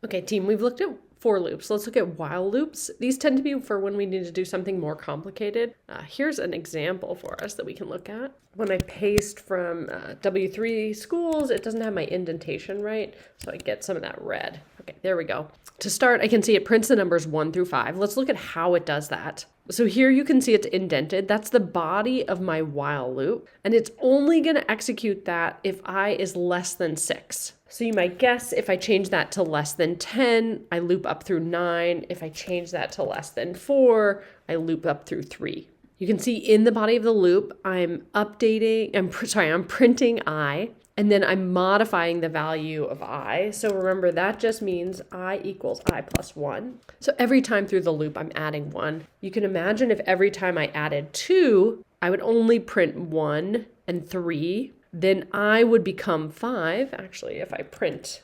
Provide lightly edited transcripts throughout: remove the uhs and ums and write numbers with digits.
Okay, team, we've looked at for loops. Let's look at while loops. These tend to be for when we need to do something more complicated. Here's an example for us that we can look at. When I paste from W3 schools, it doesn't have my indentation right, so I get some of that red. Okay, there we go. To start, I can see it prints the numbers 1 through 5. Let's look at how it does that. So here you can see it's indented. That's the body of my while loop, and it's only going to execute that if I is less than 6. So you might guess if I change that to less than 10, I loop up through 9. If I change that to less than 4, I loop up through 3. You can see in the body of the loop, I'm printing I, and then I'm modifying the value of I. So remember, that just means I equals I plus 1. So every time through the loop, I'm adding 1. You can imagine if every time I added 2, I would only print 1 and 3. Then I would become 5. Actually, if I print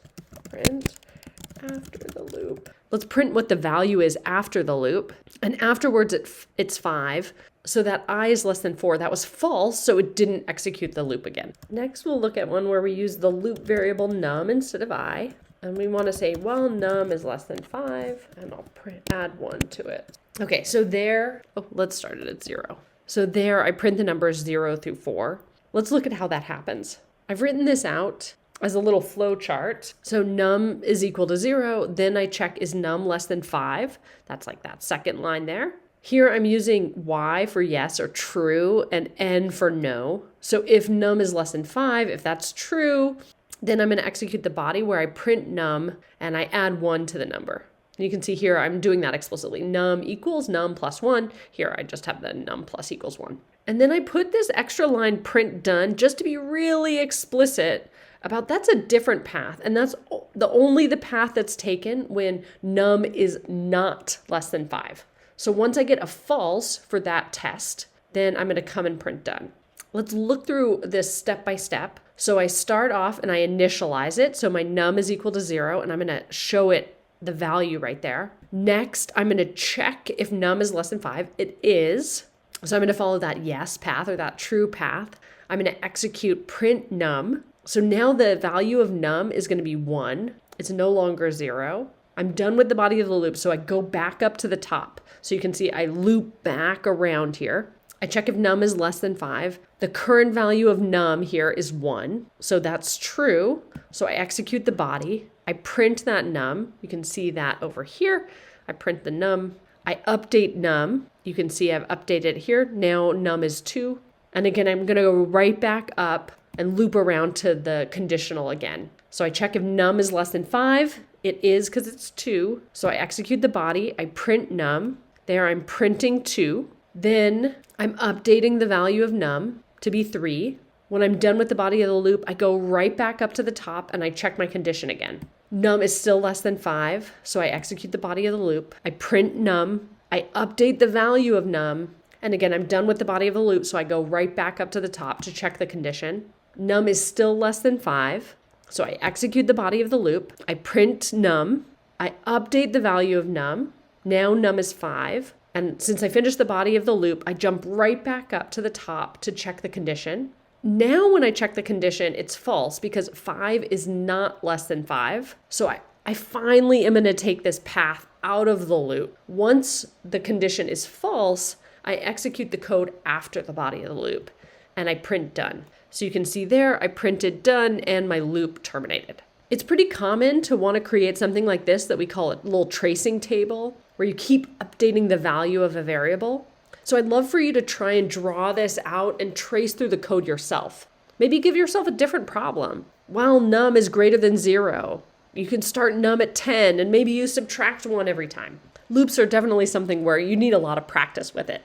after the loop. Let's print what the value is after the loop. And afterwards, it's 5. So that I is less than 4. That was false, so it didn't execute the loop again. Next, we'll look at one where we use the loop variable num instead of I. And we want to say, well, num is less than 5. And I'll add 1 to it. Okay, so there, let's start it at 0. So there, I print the numbers 0 through 4. Let's look at how that happens. I've written this out as a little flow chart. So num is equal to 0. Then I check, is num less than 5? That's like that second line there. Here I'm using Y for yes or true and N for no. So if num is less than 5, if that's true, then I'm going to execute the body where I print num and I add 1 to the number. You can see here I'm doing that explicitly. Num equals num plus 1. Here I just have the num plus equals 1. And then I put this extra line print done just to be really explicit about that's a different path. And that's only the path that's taken when num is not less than 5. So once I get a false for that test, then I'm going to come and print done. Let's look through this step by step. So I start off and I initialize it. So my num is equal to 0, and I'm going to show it the value right there. Next, I'm going to check if num is less than 5. It is. So I'm going to follow that yes path or that true path. I'm going to execute print num. So now the value of num is going to be 1. It's no longer 0. I'm done with the body of the loop, so I go back up to the top. So you can see I loop back around here. I check if num is less than 5. The current value of num here is 1. So that's true. So I execute the body. I print that num. You can see that over here. I print the num. I update num. You can see I've updated here. Now num is 2. And again, I'm going to go right back up and loop around to the conditional again. So I check if num is less than 5. It is because it's 2. So I execute the body. I print num. There I'm printing 2. Then I'm updating the value of num to be 3. When I'm done with the body of the loop, I go right back up to the top and I check my condition again. Num is still less than 5. So I execute the body of the loop. I print num. I update the value of num. And again, I'm done with the body of the loop. So I go right back up to the top to check the condition. Num is still less than 5. So I execute the body of the loop. I print num. I update the value of num. Now num is 5. And since I finished the body of the loop, I jump right back up to the top to check the condition. Now when I check the condition, it's false because 5 is not less than 5. So I finally am going to take this path out of the loop. Once the condition is false, I execute the code after the body of the loop and I print done. So you can see there, I printed done and my loop terminated. It's pretty common to want to create something like this that we call a little tracing table, where you keep updating the value of a variable. So I'd love for you to try and draw this out and trace through the code yourself. Maybe give yourself a different problem. While num is greater than 0, you can start num at 10 and maybe you subtract 1 every time. Loops are definitely something where you need a lot of practice with it.